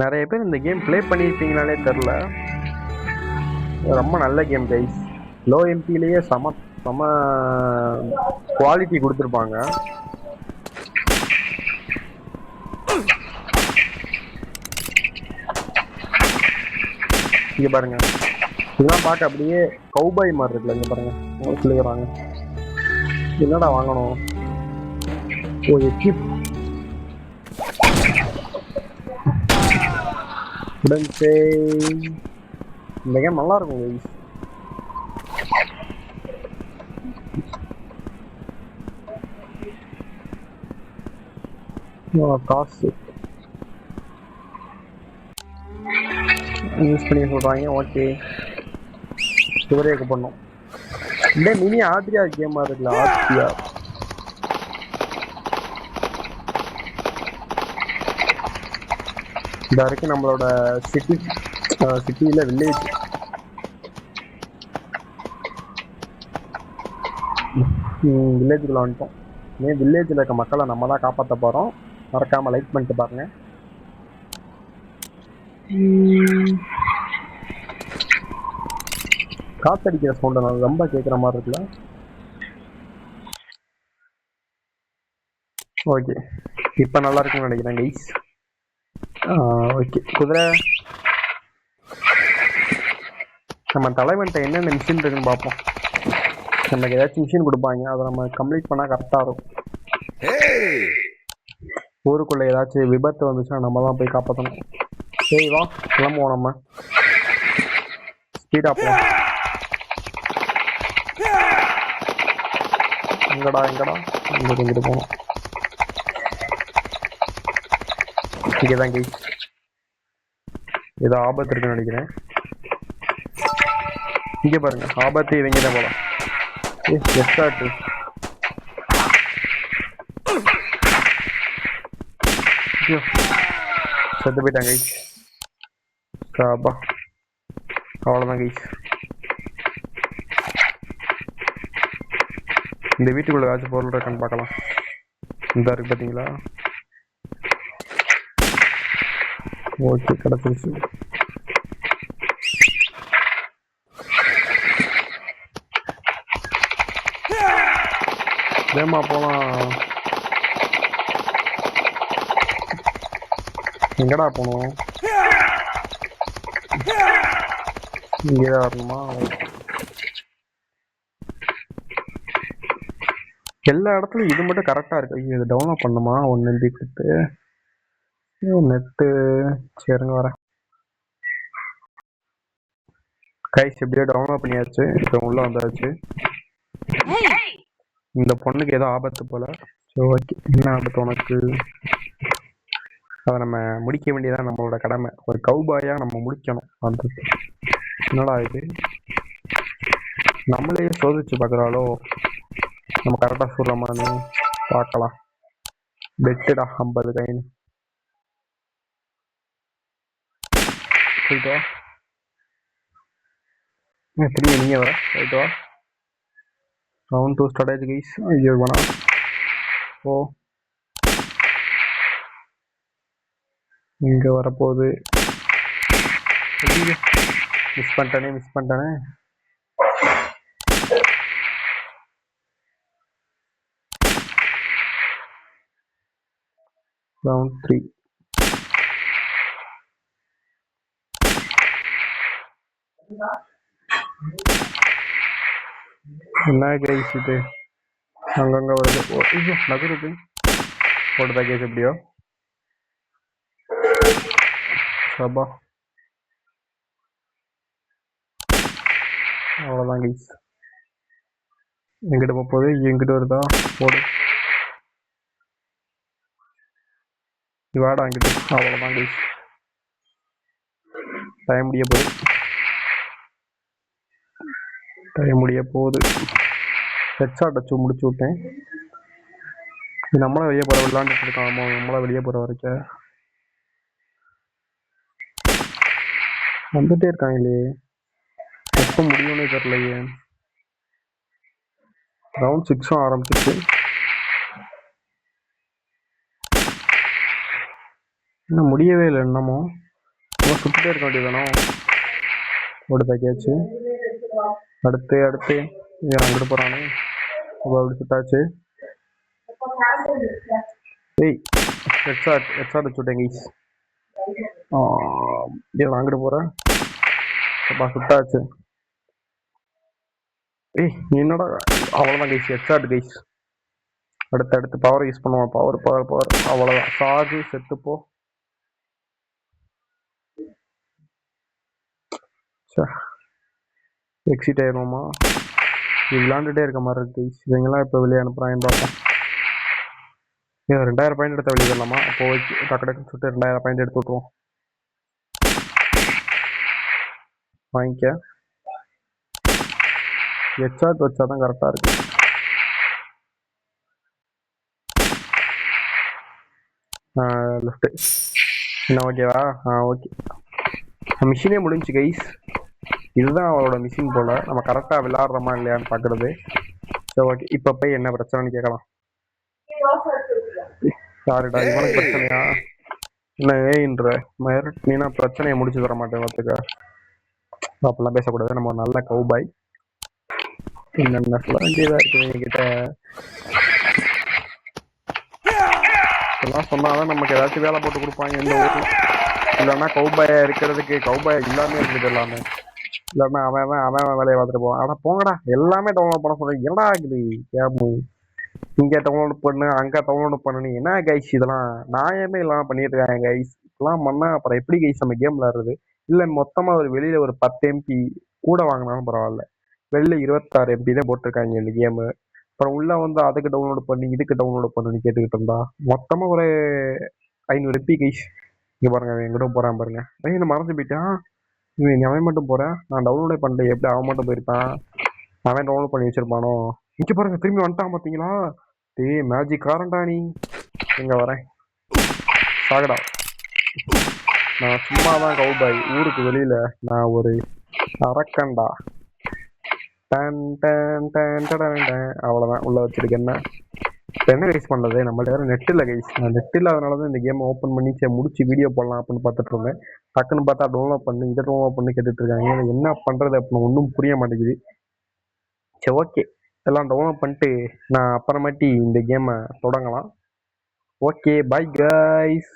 நிறைய பேர் இந்த கேம் ப்ளே பண்ணியிருப்பீங்கனாலே தெரில. ரொம்ப நல்ல கேம் கைஸ். லோ எம்பிலேயே செம செம குவாலிட்டி கொடுத்துருப்பாங்க. இங்கே பாருங்க, இதெல்லாம் பார்க்க அப்படியே கௌபாய் மாதிரி இருக்குல்ல. இங்கே பாருங்க, சொல்லிக்கிறாங்க. என்னடா வாங்கணும்? ஓ எக்யூப் உடன்சே. இந்த கேம் நல்லா இருக்கும் கைஸ். காசு யூஸ் பண்ணி சொல்கிறாங்க. ஓகே, இவரேக்கு பண்ணோம். இந்த மினி ஆத்ரியா கேமாக இருக்குல்ல, ஆத்ரியா. இந்த வரைக்கும் நம்மளோட சிட்டியில் வில்லேஜ். வில்லேஜுக்குள்ள வந்துட்டோம். வில்லேஜில் இருக்க மக்களை நம்ம தான் காப்பாற்ற போகிறோம். மறக்காமல் லைக் பண்ணிட்டு பாருங்க. காத்தடிக்கிற சவுண்டை நான் ரொம்ப கேட்குற மாதிரி இருக்குல்ல. ஓகே, இப்போ நல்லா இருக்குன்னு நினைக்கிறேன் கைஸ். ஓகே, குதிரை நம்ம தலைவன்ட்ட என்னென்ன மிஷின் இருக்குன்னு பார்ப்போம். நமக்கு ஏதாச்சும் மிஷின் கொடுப்பாங்க, அதை நம்ம கம்ப்ளீட் பண்ணால் கரெக்டாக இருக்கும். ஊருக்குள்ளே ஏதாச்சும் விபத்து வந்துச்சுன்னா நம்ம தான் போய் காப்பாற்றணும். சரி வா கிளம்புவோம், நம்ம ஸ்பீடாக போவோம். எங்கடா இங்கிட்டு போகணும். இங்கே தான் கைஸ், ஏதோ ஆபத்து இருக்குன்னு நினைக்கிறேன். இங்கே பாருங்க, ஆபத்து இவங்க தான் போகலாம். எஸ்டாட்டு செத்து போயிட்டாங்க கைஸ். காபா அவ்வளோதான் கைஸ். இந்த வீட்டுக்குள்ள ஏதாச்சும் பொருள் இருக்கான்னு பார்க்கலாம். இந்த இருக்கு பார்த்தீங்களா? ஓகே, கிடச்சிருச்சு. வேமா போலாம். எங்கடா போகணும்? இங்கேதான் வரணுமா? எல்லா இடத்துலையும் இது மட்டும் கரெக்டாக இருக்கு. ஐயோ, இது டவுன்லோட் பண்ணுமா? 1 MB கொடுத்து நெட்டு. சரிங்க, வரேன் கைஸ். எப்படியோ டவுன்லோட் பண்ணியாச்சு. இப்போ உள்ள வந்தாச்சு. இந்த பொண்ணுக்கு ஏதோ ஆபத்து போல. சரி ஓகே, என்ன ஆபத்து உனக்கு? அதை நம்ம முடிக்க வேண்டியதான் நம்மளோட கடமை. ஒரு கௌபாயா நம்ம முடிக்கணும். அந்த என்னடா இது, நம்மளே சோதிச்சு பார்க்குறாலோ. நம்ம கரெக்டாக சொல்கிறோமான்னு பார்க்கலாம். பெட்டுடா 50 கைன்னு. போயிட்டு வா. திரும்பி நீங்கள் வர. போயிட்டு வா. ரவுண்ட் 2 ஸ்டார்ட் ஆயிடுச்சு கைஸ். ஐயோ வேணா. ஓ, இங்கே வரப்போகுது. மிஸ் பண்ணிட்டானே. ரவுண்ட் 3. என்ன கைஸ் இது அங்கங்க வருது. ஐயோ நகருது. போட்டுதா கேஸ் எப்படியோ. சபா அவ்வளோதான் கைஸ். எங்கிட்ட போகுது, எங்கிட்ட வருதா? போடு வாடா அங்கிட்டு. அவ்வளோதான் கைஸ், டைம் முடிய போகுது. ஹெட்ஷாட் வச்சு முடிச்சு விட்டேன். நம்மளும் வெளியே போகிற விளாண்டுட்டு இருக்கோம். நம்மளாம் வெளியே போகிற வரைக்கும் வந்துட்டே இருக்காங்களே. எப்போ முடியும்னு தெரியலையே. ரவுண்ட் 6 ஆரம்பிச்சிச்சு. இன்னும் முடியவே இல்லை. என்னமோ சுத்திட்டே இருக்க வேண்டியதானோ. ஓடுதாக்கியாச்சு. அடுத்து அடுத்து அங்கிட்டு போறானு. அப்படி சுட்டாச்சு. ஏய் ஹெட்ஷாட் வச்சுட்டேன் கைஸ். நான் அங்கிட்டு போறேன். சுட்டாச்சு. ஏய் என்னடா அவ்வளோதான் கைஸ். Headshot guys. அடுத்து பவர் யூஸ் பண்ணுவோம். பவர் அவ்வளோதான். சார்ஜ் செத்துப்போ. எக்ஸிட் ஆயிடுவோமா? இது விளாண்டுட்டே இருக்க மாதிரி இருக்கு கைஸ். இவங்கெல்லாம் இப்போ வெளியே அனுப்புறாங்கன்னு பார்ப்போம். 2000 பாயிண்ட் எடுத்த வெளியே வரலாமா? அப்போ டக்கு டக்குன்னு சுட்டு 2000 பாயிண்ட் எடுத்து விட்ருவோம். வாங்கிக்க. ஹெட்ஷாட் வச்சாதான் கரெக்டாக இருக்கு. லெஃப்ட் என்ன ஓகேவா? ஓகே. மிஷினே முடிஞ்சு கைஸ். இதுதான் அவளோட மிஷின் போல. நம்ம கரெக்டாக விளாட்றோமா இல்லையான்னு பார்க்குறது. சரி ஓகே. இப்போ போய் என்ன பிரச்சனைன்னு கேட்கலாம். சாரிடா இவனுக்கு பிரச்சனையா? என்ன ஏன்ற நீனா பிரச்சனையை முடிச்சு தர மாட்டேன் பார்த்துக்க. அப்படிலாம் பேசக்கூடாது. நம்ம ஒரு நல்ல கவுபாய். என்னென்ன சொல்ல வேண்டியதாக இருக்குது என்கிட்ட. இதெல்லாம் சொன்னாதான் நமக்கு ஏதாச்சும் வேலை போட்டு கொடுப்பாங்க இந்த ஊரில். இல்லைன்னா கவுபாயா இருக்கிறதுக்கு கவுபாயா இல்லாமே இருக்குது எல்லாமே. இல்லைன்னா அவன் வேலையை பார்த்துட்டு போவான். ஆனால் போங்கடா எல்லாமே டவுன்லோட் பண்ண சொல்றேன். என்னடா இருக்குது கேமு? இங்கே டவுன்லோட் பண்ணு அங்கே டவுன்லோட் பண்ணு. என்ன கைஸ் இதெல்லாம் நியாயமே இல்லாமல் பண்ணிட்டு இருக்காங்க கைஸ். இதெல்லாம் பண்ணால் அப்புறம் எப்படி கைஸ் நம்ம கேம் விளாடுறது? இல்லை மொத்தமாக ஒரு வெளியில் ஒரு 10 MP கூட வாங்கினாலும் பரவாயில்ல. வெளியில் 26 MP தான் போட்டிருக்காங்க இந்த கேமு. அப்புறம் உள்ள வந்து அதுக்கு டவுன்லோட் பண்ணி இதுக்கு டவுன்லோட் பண்ணுன்னு கேட்டுக்கிட்டு இருந்தா மொத்தமாக ஒரு 500 MP கைஸ். இங்கே பாருங்க அவன் எங்கிட்ட போகிறான் பாருங்க. என்ன மறந்து போயிட்டான். அவன் மட்டும் போகிறேன். நான் டவுன்லோடே பண்ணிட்டேன். எப்படி அவன் மட்டும் போயிருப்பான்? அவன் டவுன்லோட் பண்ணி வச்சிருப்பானோ. இங்கே பாருங்க திரும்பி வந்துட்டான் பார்த்தீங்களா? டேய் மேஜிக் காரண்டா நீ. எங்க வரேன் சாகடா. நான் சும்மா தான் கவுபாய். ஊருக்கு வெளியில நான் ஒரு அரக்கண்டா. அவ்வளோதான் உள்ள வச்சிருக்கேன். என்ன கைஸ் பண்ணுறது? நம்மள்ட்ட வேறு நெட் இல்லை கைஸ். நான் நெட் இல்லாதனால தான் இந்த கேமை ஓப்பன் பண்ணி முடிச்சு வீடியோ போடலாம் அப்படின்னு பார்த்துட்டு இருந்தேன். டக்குன்னு பார்த்தா டவுன்லோட் பண்ணு இதை டவுன்லோட் பண்ணி கேட்டுட்டு இருக்காங்க. என்ன பண்ணுறது அப்படின்னு ஒன்றும் புரிய மாட்டேங்குது. சரி ஓகே. எல்லாம் டவுன்லோட் பண்ணிட்டு நான் அப்புறமாட்டி இந்த கேமை தொடங்கலாம். Okay bye guys.